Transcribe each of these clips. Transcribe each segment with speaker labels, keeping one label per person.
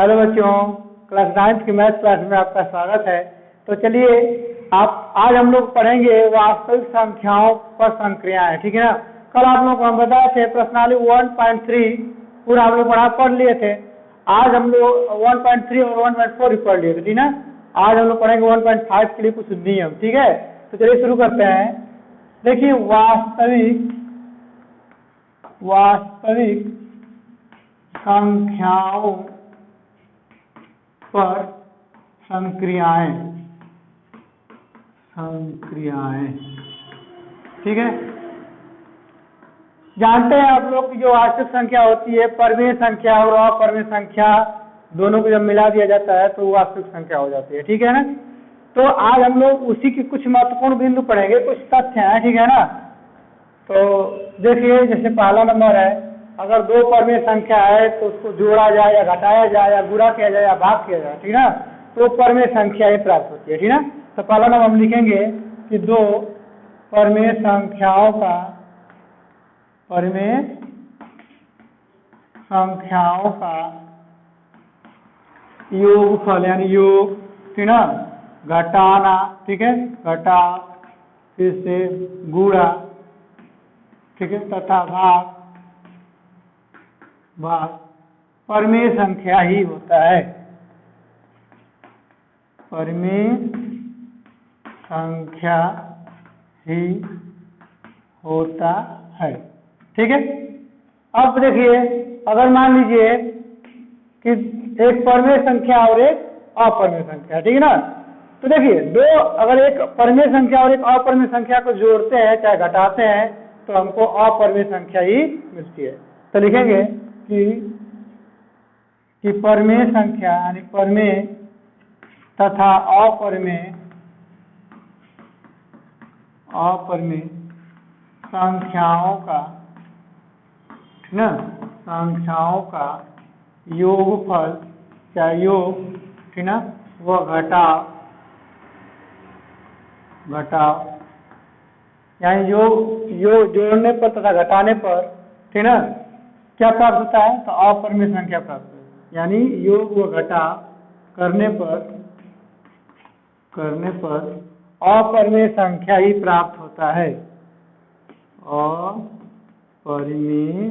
Speaker 1: Hello बच्चों, class 9th की math class में आपका स्वागत है। तो चलिए आज हम लोग पढ़ेंगे वास्तविक संख्याओं पर संक्रियाएं, ठीक है ना। कल आप लोग को हम बताए थे प्रश्नावली 1.3 पूरा हम लोग पढ़ लिए थे। आज हम लोग 1.3 और 1.4 भी पढ़ लिए थे, ठीक है ना। आज हम लोग पढ़ेंगे 1.5 के लिए कुछ नियम, ठीक है। तो चलिए शुरू करते हैं। देखिए वास्तविक संख्याओं पर संक्रियाएं, ठीक है। जानते हैं आप लोग की जो वास्तविक संख्या होती है, परिमेय संख्या और अपरिमेय संख्या दोनों को जब मिला दिया जाता है तो वो वास्तविक संख्या हो जाती है, ठीक है ना। तो आज हम लोग उसी के कुछ महत्वपूर्ण बिंदु पढ़ेंगे, कुछ तथ्य हैं, ठीक है ना। तो देखिए, जैसे पहला नंबर है, अगर दो परिमेय संख्या है तो उसको जोड़ा जाए या घटाया जाए या गुणा किया जाए या भाग किया जाए, ठीक ना, तो परिमेय संख्या ही प्राप्त होती है, ठीक ना। तो पहला नंबर हम लिखेंगे कि दो परिमेय संख्याओं का योगफल यानी योग, ठीक ना, घटाना, ठीक है, घटा फिर से गुणा, ठीक है, तथा भाग परिमेय संख्या ही होता है। परिमेय संख्या ही होता है, ठीक है। अब देखिए, अगर मान लीजिए कि एक परिमेय संख्या और एक अपरिमेय संख्या, ठीक है ना। तो देखिए, अगर एक परिमेय संख्या और एक अपरिमेय संख्या को जोड़ते हैं चाहे घटाते हैं तो हमको अपरिमेय संख्या ही मिलती है। तो लिखेंगे कि परिमेय संख्या यानी परिमेय तथा अपरिमेय संख्याओं का योगफल क्या योग, ठीक ना, वह घटाव यानी योग जोड़ने पर तथा घटाने पर, ठीक ना, क्या प्राप्त होता है, तो अपरिमेय संख्या प्राप्त होती है। यानी योग व घटाव करने पर अपरिमेय संख्या ही प्राप्त होता है। अपरिमेय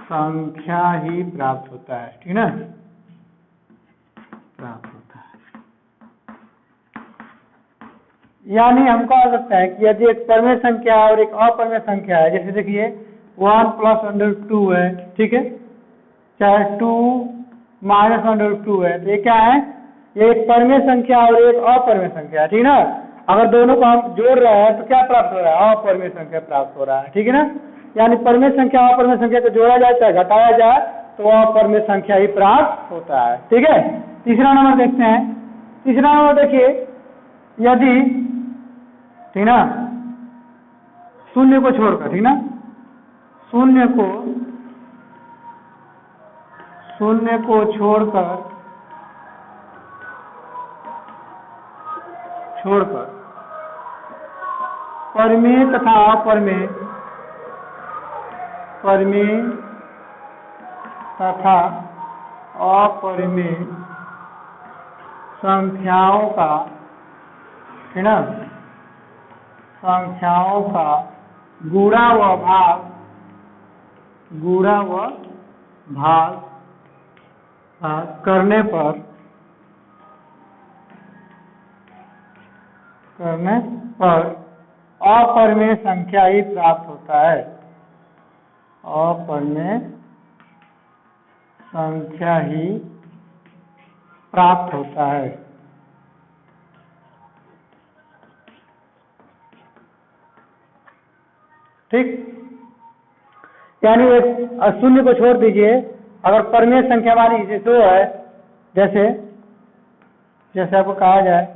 Speaker 1: संख्या ही प्राप्त होता है, ठीक ना, प्राप्त होता है। यानी हम कह सकते हैं कि यदि एक परिमेय संख्या और एक अपरिमेय संख्या है, जैसे देखिए 1 + √2 है, ठीक है, चाहे 2 - √2 है, तो ये क्या है, ये एक परिमेय संख्या और एक अपरिमेय संख्या है, ठीक ना। अगर दोनों को हम जोड़ रहे हैं तो क्या प्राप्त हो रहा है, अपरिमेय संख्या प्राप्त हो रहा है, ठीक है ना। यानी परिमेय संख्या अपरिमेय संख्या को जोड़ा जाए चाहे घटाया जाए तो अपरिमेय संख्या ही प्राप्त होता है, ठीक है। तीसरा नंबर देखते हैं। तीसरा नंबर देखिए, यदि, ठीक ना, शून्य को छोड़कर, ठीक ना, शून्य को छोड़कर परिमेय तथा अपरिमेय संख्याओं का, ठीक ना, संख्याओं का गुणा व भाग करने पर अपरिमेय संख्या ही प्राप्त होता है। अपरिमेय संख्या ही प्राप्त होता है, ठीक। यानी एक शून्य को छोड़ दीजिए, अगर परिमेय संख्या मान लीजिए 2 है, जैसे आपको कहा जाए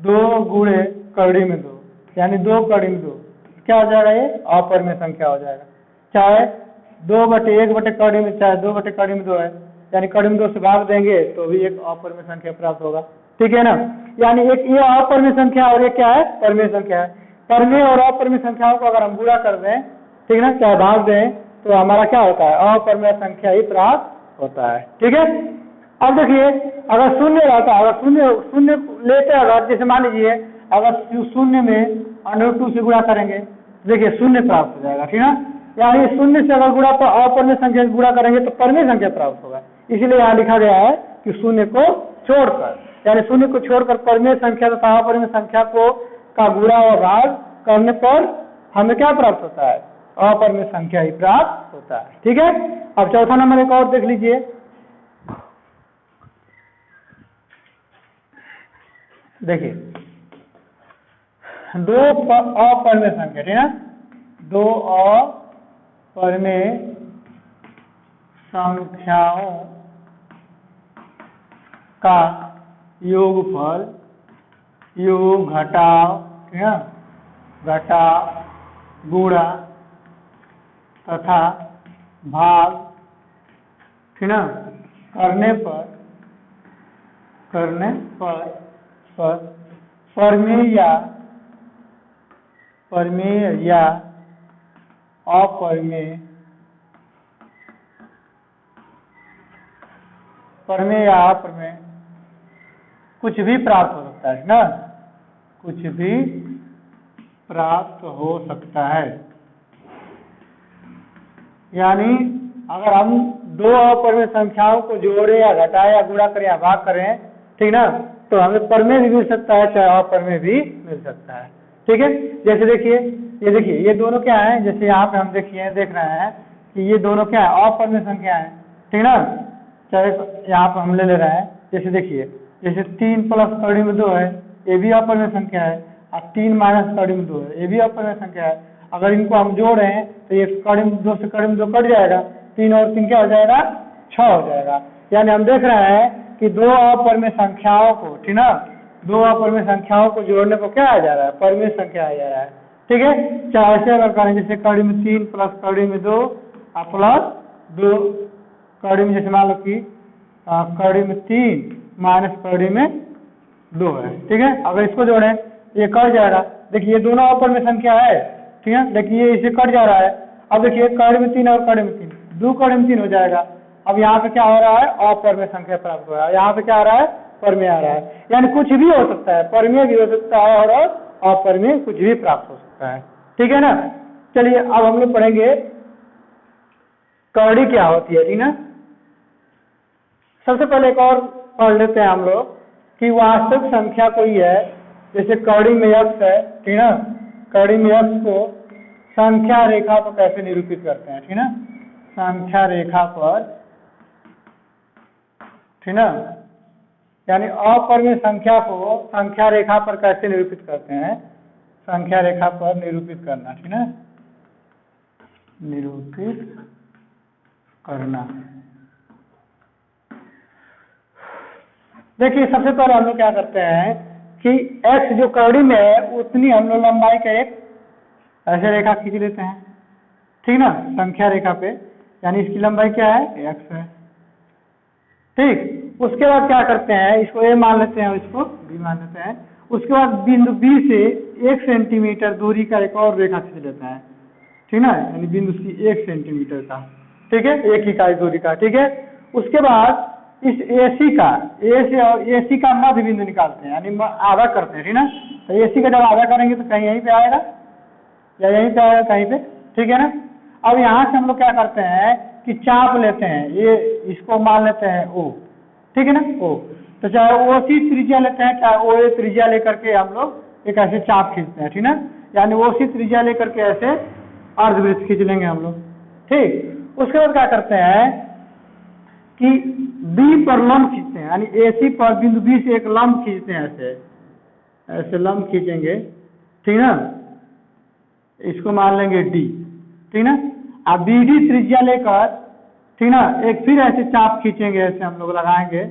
Speaker 1: 2 गुणे कड़ी में 2, यानी 2 कड़ी में 2, क्या हो जाएगा, ये अपरिमेय संख्या हो जाएगा। चाहे 2/1 कड़ी में, चाहे 2 कड़ी में 2 है, यानी कड़ी में 2 से भाग देंगे तो भी एक अपरिमेय संख्या प्राप्त होगा, ठीक है ना। यानी एक ये अपरिमेय संख्या और एक क्या है, परिमेय संख्या है। परिमेय और अपरिमेय संख्याओं को अगर हम गुणा कर दें, ठीक है ना, चाहे भाग दें, तो हमारा क्या होता है, अपरिमेय संख्या ही प्राप्त होता है, ठीक है। अब देखिए अगर शून्य रहता, अगर शून्य शून्य लेते अगर, जैसे मान लीजिए अगर शून्य में √2 से गुणा करेंगे, देखिए शून्य प्राप्त हो जाएगा, ठीक है। यानी शून्य से अगर गुणा तो अपरिमेय संख्या से गुणा करेंगे तो परिमेय संख्या प्राप्त होगा। इसीलिए यहाँ लिखा गया है कि शून्य को छोड़कर, यानी शून्य को छोड़कर परिमेय संख्या तथा अपरिमेय संख्या को का गुणा और भाग करने पर हमें क्या प्राप्त होता है, अपरिमेय संख्या ही प्राप्त होता है, ठीक है। अब चौथा नंबर एक और देख लीजिए, देखिए दो अपरिमेय संख्या, ठीक है, दो अपरिमेय संख्याओं का योगफल, योग घटाव, ठीक है, घटाव गुणा तथा भाग, ठीक है, करने पर परिमेय या अपरिमेय, परिमेय या अपरिमेय कुछ भी प्राप्त हो सकता है ना, कुछ भी प्राप्त हो सकता है। यानी अगर हम दो अपरिमेय संख्याओं को जोड़े या घटाए या गुणा करें या भाग करें, ठीक ना, तो हमें परिमेय भी मिल सकता है चाहे अपरिमेय भी मिल सकता है, ठीक है। जैसे देखिए ये दोनों क्या है, जैसे यहाँ पे हम देख रहे हैं कि ये दोनों क्या है, अपरिमेय संख्या है, ठीक ना। चाहे यहाँ पे हम ले रहे हैं, जैसे देखिए जैसे 3 + कड़ी में 2 है, ये भी अपरिमेय संख्या है, और 3 - कड़ी में 2 है, ये भी अपरिमेय संख्या है। अगर इनको हम जोड़ रहे हैं तो ये कड़ी में 2 से कड़ी में 2 कट जाएगा, 3 और 3 क्या हो जाएगा, 6 हो जाएगा। यानी हम देख रहे हैं कि दो अपरिमेय संख्याओं को, ठीक ना, दो अपरिमेय संख्याओं को जोड़ने को क्या आ जा रहा है, परिमेय संख्या आ जा रहा है, ठीक है। चाहे ऐसे अगर करें, जैसे कड़ी में 3 + कड़ी में 2 और प्लस 2 कड़ी में, जैसे मान लो कि कड़ी में 3 - कड़ी में 2 है, ठीक है। अगर इसको जोड़ें ये कट जाएगा, देखिए ये दोनों अपरिमेय संख्या है, ठीक है, लेकिन ये इसे कट जा रहा है। अब देखिए कड़ी में 3 और कड़ी में 3, 2 कड़ी में 3 हो जाएगा। अब यहाँ पे क्या हो रहा है, अपरिमेय संख्या प्राप्त हो रहा है, यहाँ पे क्या आ रहा है, परिमेय आ रहा है। यानी कुछ भी हो सकता है, परिमेय भी हो सकता है और अपरिमेय कुछ भी प्राप्त हो सकता है, ठीक है ना। चलिए अब हम लोग पढ़ेंगे कड़ी क्या होती है, ठीक ना। सबसे पहले एक और पढ़ लेते हैं हम लोग कि वास्तविक संख्या कोई है, जैसे कड़ी में x है, ठीक ना, कड़ी में x को संख्या रेखा पर कैसे निरूपित करते हैं, ठीक ना, संख्या रेखा पर, ठीक ना, यानी अपरिमेय संख्या को संख्या रेखा पर कैसे निरूपित करते हैं, संख्या रेखा पर निरूपित करना, ठीक ना, निरूपित करना। देखिए सबसे पहले हम लोग क्या करते हैं कि x जो कड़ी में है उतनी हम लोग लंबाई का एक ऐसे रेखा खींच लेते हैं, ठीक ना, संख्या रेखा पे, यानी इसकी लंबाई क्या है, x है, ठीक। उसके बाद क्या करते हैं, इसको a मान लेते हैं और इसको b मान लेते हैं। उसके बाद बिंदु B से 1 सेंटीमीटर दूरी का एक और रेखा खींच लेते हैं, ठीक ना, यानी बिंदु C 1 सेंटीमीटर का, ठीक है, 1 इकाई दूरी का, ठीक है। उसके बाद इस AC का, A से और AC का मध्य बिंदु निकालते हैं, यानी आधा करते हैं, ठीक ना। तो AC का जब आधा करेंगे तो कहीं यहीं पे आएगा या यहीं पे आएगा कहीं पे, ठीक है ना। अब यहाँ से हम लोग क्या करते हैं कि चाप लेते हैं, ये इसको मान लेते हैं O, ठीक है ना, O। तो चाहे OC त्रिज्या लेते हैं, चाहे OA त्रिज्या लेकर के हम लोग एक ऐसे चाप खींचते हैं, ठीक ना, यानी OC त्रिज्या लेकर के ऐसे अर्धवृत्त खींच लेंगे हम लोग, ठीक। उसके बाद क्या करते हैं कि B पर लंब खींचते हैं, यानी AC पर बिंदु B से एक लंब खींचते हैं, ऐसे लंब खींचेंगे, ठीक ना, इसको मान लेंगे D, ठीक ना। अब BD त्रिज्या लेकर, ठीक ना, एक फिर ऐसे चाप खींचेंगे, ऐसे हम लोग लगाएंगे,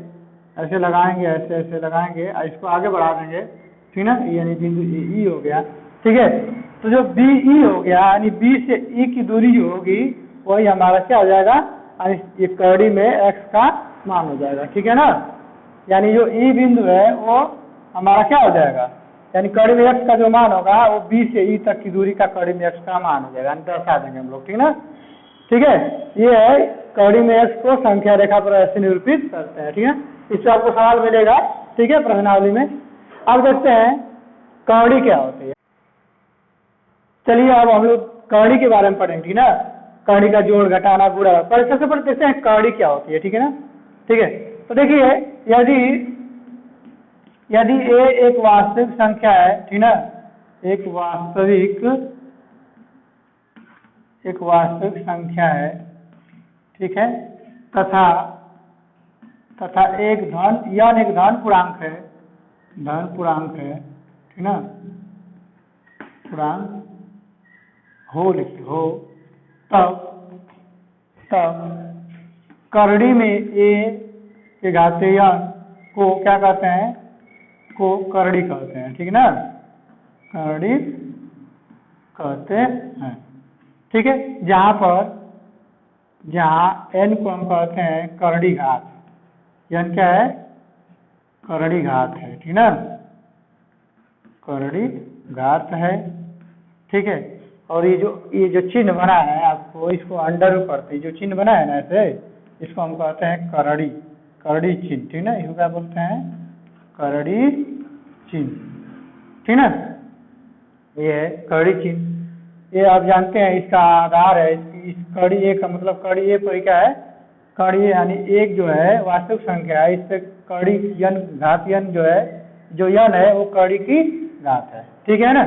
Speaker 1: ऐसे लगाएंगे, ऐसे लगाएंगे और इसको आगे बढ़ा देंगे, ठीक ना, यानी बिंदु E हो गया, ठीक है। तो जो BE हो गया, यानी B से E की दूरी जो होगी वही हमारा क्या हो जाएगा, ये कड़ी में x का मान हो जाएगा, ठीक है ना। यानी जो E बिंदु है वो हमारा क्या हो जाएगा, यानी कड़ी में x का जो मान होगा वो B से E तक की दूरी का कड़ी में x का मान हो जाएगा, यानी दर्शा देंगे हम लोग, ठीक ना। ठीक है, ये है कड़ी में x को संख्या रेखा पर ऐसे निरूपित करते हैं। ठीक है, इससे आपको सवाल मिलेगा। ठीक है, प्रश्नावली में। अब देखते हैं कड़ी क्या होती है। चलिए अब हम लोग कड़ी के बारे में पढ़ेंगे। ठीक है ना, कड़ी का जोड़ घटाना गुणा। पर सबसे पहले देखते हैं कड़ी क्या होती है। ठीक है ना, ठीक है। तो देखिए यदि a एक वास्तविक संख्या है, ठीक ना, एक वास्तविक संख्या है, ठीक है, तथा एक धन पूर्णांक है, ठीक ना, पूर्णांक हो, तब करड़ी में a के घातीय को क्या कहते हैं, को करड़ी कहते हैं। ठीक है ना, करड़ी कहते हैं। ठीक है, जहाँ n को हम कहते हैं करड़ी घात। n क्या है, करड़ी घात है। ठीक ना, करड़ी घात है। ठीक है, और ये जो चिन्ह बना है आपको, इसको अंडर करते हैं। जो चिन्ह बना है ना ऐसे, इसको हम कहते हैं करड़ी चिन्ह। ठीक ना, इसको क्या बोलते हैं, करड़ी चिन्ह। ठीक ना, ये है करड़ी चिन्ह। ये आप जानते हैं इसका आधार है। इस कड़ी ए का मतलब कड़ी ए पर क्या है, कड़ी यानी एक जो है वास्तविक संख्या है, इससे कड़ी घात जो है, जो है वो कड़ी की घात है। ठीक है ना।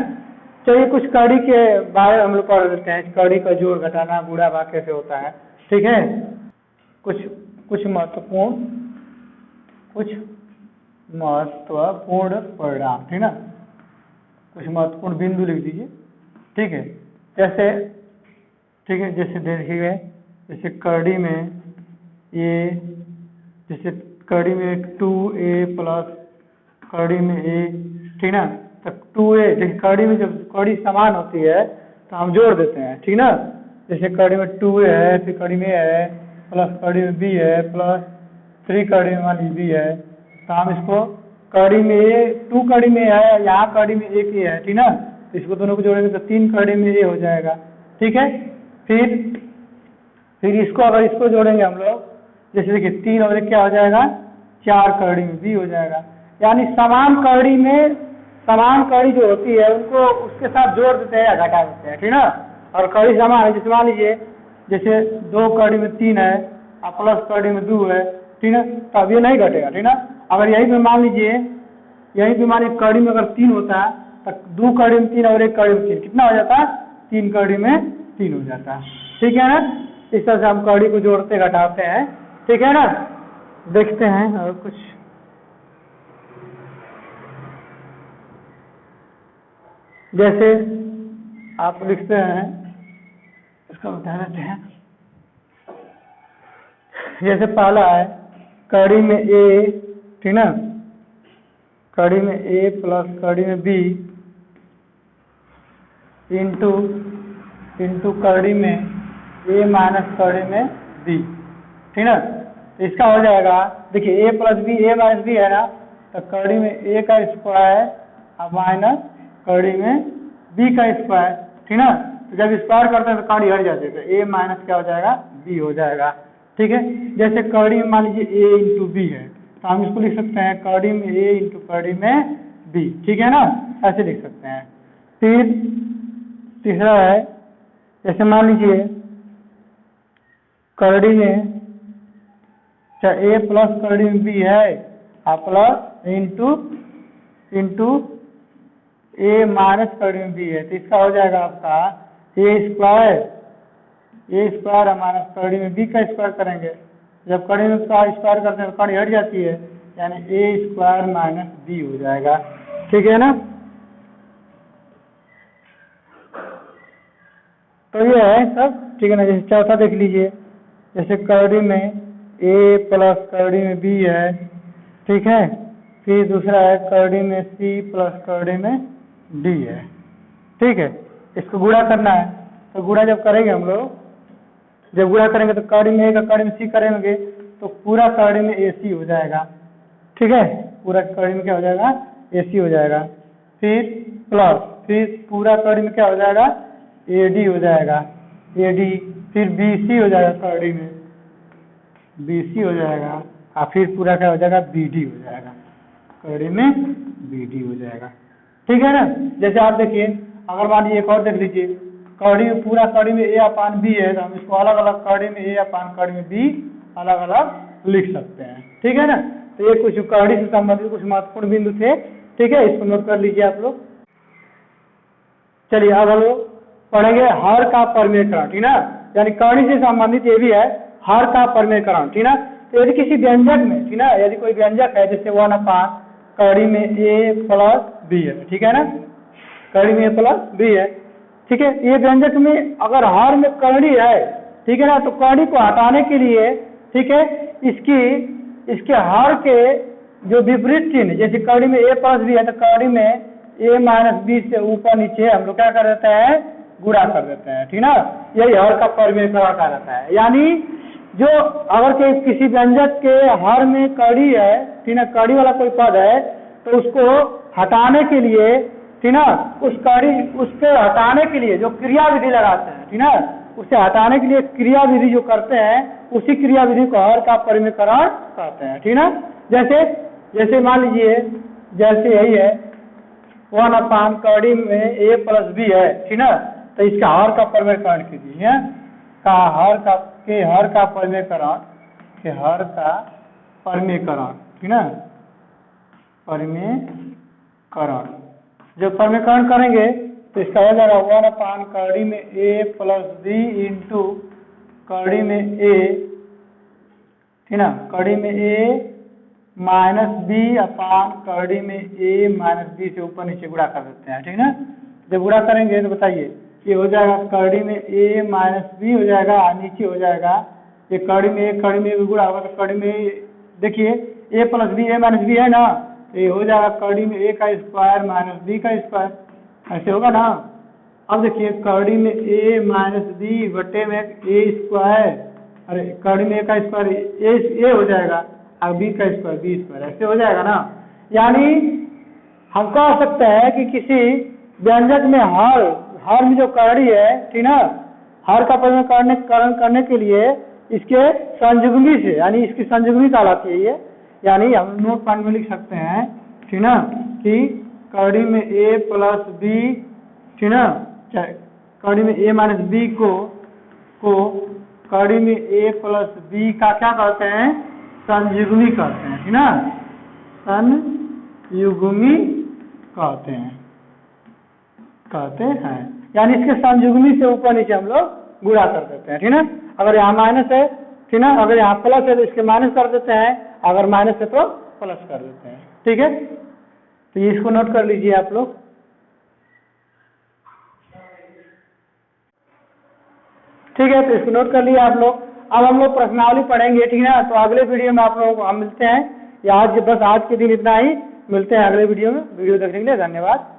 Speaker 1: चलिए कुछ कड़ी के बारे में हम लोग पढ़ लेते हैं। कड़ी का जोड़ घटाना गुणा भाग कैसे होता है। ठीक है, कुछ महत्वपूर्ण परिणाम। ठीक ना, कुछ महत्वपूर्ण बिंदु लिख दीजिए। ठीक है, जैसे देखिए, जैसे कड़ी में कड़ी में 2a प्लस कड़ी में a। ठीक ना, तो 2a, जैसे कड़ी में जब कड़ी समान होती है तो हम जोड़ देते हैं। ठीक ना, जैसे कड़ी में 2a है, फिर कड़ी में a है, प्लस कड़ी में b है, प्लस 3 कड़ी में मान लीजिए b है, तो हम इसको कड़ी में a, 2 कड़ी में है, यहाँ कड़ी में एक a है। ठीक ना, तो इसको दोनों को जोड़ेंगे तो 3 कड़ी में a हो जाएगा। ठीक है, फिर इसको अगर इसको जोड़ेंगे हम लोग, जैसे देखिए 3 और 1 क्या हो जाएगा, 4 कड़ी में b हो जाएगा। यानी समान कड़ी जो होती है उनको उसके साथ जोड़ देते हैं या घटा देते हैं। ठीक ना, और कड़ी समान है, जैसे मान लीजिए जैसे 2 कड़ी में 3 है और प्लस कड़ी में 2 है। ठीक ना, तो अब ये नहीं घटेगा। ठीक ना, अगर यहीं पे मान लीजिए कड़ी में अगर 3 होता है तो 2 कड़ी में 3 और 1 कड़ी में 3 कितना हो जाता है, 3 कड़ी में 3 हो जाता है। ठीक है ना, इस तरह से हम कड़ी को जोड़ते घटाते हैं। ठीक है ना, देखते हैं और कुछ। जैसे आप लिखते हैं, इसका बता देते हैं। जैसे पहला है कड़ी में a। ठीक ना, कड़ी में a प्लस कड़ी में b इंटू कड़ी में a माइनस कड़ी में b। ठीक ना, तो इसका हो जाएगा, देखिए a plus b, a minus b है ना, तो कड़ी में a का स्क्वायर और माइनस कड़ी में b का स्क्वायर। ठीक ना, तो जब स्क्वायर करते हैं तो कड़ी हट जाती है, तो a माइनस क्या हो जाएगा, b हो जाएगा। ठीक है, जैसे कड़ी में मान लीजिए a इंटू b है, तो हम इसको लिख सकते हैं कड़ी में a इंटू कड़ी में b। ठीक है ना, ऐसे लिख सकते हैं। फिर तीसरा है, जैसे मान लीजिए कड़ी में चाहे a प्लस कड़ी में b है और प्लस इंटू a माइनस कड़ी में b है, तो इसका हो जाएगा आपका a स्क्वायर और माइनस कड़ी में b का स्क्वायर करेंगे। जब कड़ी में का स्क्वायर करते हैं तो कड़ी हट जाती है, यानी a स्क्वायर माइनस b हो जाएगा। ठीक है ना, तो ये है सब। ठीक है ना, जैसे चौथा देख लीजिए, जैसे कड़ी में a प्लस कड़ी में b है। ठीक है, फिर दूसरा है कड़ी में c प्लस कड़ी में d है। ठीक है, इसको गुणा करना है, तो गुणा जब करेंगे हम लोग, जब गुणा करेंगे तो कड़ी में a का कड़ी में c करेंगे तो पूरा कड़ी में ac हो जाएगा। ठीक है, पूरा कड़ी में क्या हो जाएगा, ac हो जाएगा। फिर प्लस, फिर पूरा कड़ी में क्या हो जाएगा, ad हो जाएगा, ad। फिर BC हो जाएगा कड़ी में, BC हो जाएगा, और फिर पूरा क्या हो जाएगा, BD हो जाएगा, कड़ी में BD हो जाएगा। ठीक है ना। जैसे आप देखिए, अगर मान लीजिए एक और देख लीजिए, कड़ी में पूरा कड़ी में A/B है, तो हम इसको अलग अलग कड़ी में A/कड़ी में B अलग अलग लिख सकते हैं। ठीक है ना। तो ये कुछ कड़ी से संबंधित कुछ महत्वपूर्ण बिंदु थे। ठीक है, इसको नोट कर लीजिए आप लोग। चलिए अब हम लोग पढ़ेंगे हर का परमेयकरण। ठीक ना, यानी कड़ी से संबंधित ये भी है हर का परमेयकरण। ठीक ना। तो यदि किसी व्यंजक में, ठीक ना, यदि कोई व्यंजक है जैसे 1/, कड़ी में A+B है, ठीक है ना, कड़ी में A+B है, ठीक है। ये व्यंजक में अगर हर में कड़ी है, ठीक है ना, तो कड़ी को हटाने के लिए, ठीक है, इसके हर के जो विपरीत चिन्ह, जैसे कड़ी में A+B है तो कड़ी में A-B से ऊपर नीचे हम लोग क्या कर देते हैं, गुणा कर देते हैं। ठीक ना, यही हर का परमेयकरण कहलाता है। यानी जो अगर किसी व्यंजक के हर में कड़ी है, ठीक ना, कड़ी वाला कोई पद है, तो उसको हटाने के लिए, ठीक ना, उसको हटाने के लिए जो क्रिया विधि लगाते हैं, ठीक ना, उसे हटाने के लिए क्रिया विधि जो करते हैं, उसी क्रिया विधि को हर का परमेयकरण कहते हैं। ठीक ना। जैसे मान लीजिए, जैसे यही है 1/, कड़ी में A+B है, ठीक ना, तो इसका हर का परमेयकरण कीजिए, हर का परमेयकरण, ठीक ना, परमेयकरण जब परमेयकरण करेंगे तो इसका हो जाएगा 1/, कड़ी में A+B इंटू कड़ी में A, ठीक ना, कड़ी में A-B/, कड़ी में A-B से ऊपर नीचे गुणा कर देते हैं। ठीक ना। जब गुणा करेंगे तो बताइए, ये हो जाएगा कड़ी में A-B हो जाएगा, नीचे हो जाएगा ये कड़ी में गुणा होगा तो कड़ी में देखिए A+B है ना, तो ये हो जाएगा कड़ी में A² माइनस B का स्क्वायर, ऐसे होगा ना। अब देखिए कड़ी में A-B बटे में A², अरे कड़ी में A का स्क्वायर A हो जाएगा और B का स्क्वायर B², ऐसे हो जाएगा ना। यानी हम कह सकते हैं कि किसी व्यंजक में हर में जो कड़ी है, ठीक ना, हर का परमेयकरण करने के लिए इसके संयुग्मी से, यानी इसकी संयुग्मी कहलाती है ये, यानी हम नोट पॉइंट में लिख सकते हैं, ठीक ना, कि कड़ी में A+B, ठीक ना, कड़ी में A-B को कड़ी में A+B का क्या कहते हैं, संयुग्मी कहते हैं। ठीक ना, संयुग्मी कहते हैं, यानी इसके संयुग्मी से ऊपर नीचे हम लोग गुणा कर देते हैं। ठीक ना। अगर यहाँ माइनस है, ठीक ना, अगर यहाँ प्लस है तो इसके माइनस कर देते हैं, अगर माइनस है तो प्लस कर देते हैं। ठीक है, तो ये इसको नोट कर लीजिए आप लोग। ठीक है, तो इसको नोट कर लिया आप लोग। अब हम लोग प्रश्नावली पढ़ेंगे, ठीक है ना। तो अगले वीडियो में आप लोगों को हम मिलते हैं, या आज के दिन इतना ही, मिलते हैं अगले वीडियो में। वीडियो देखने के लिए धन्यवाद।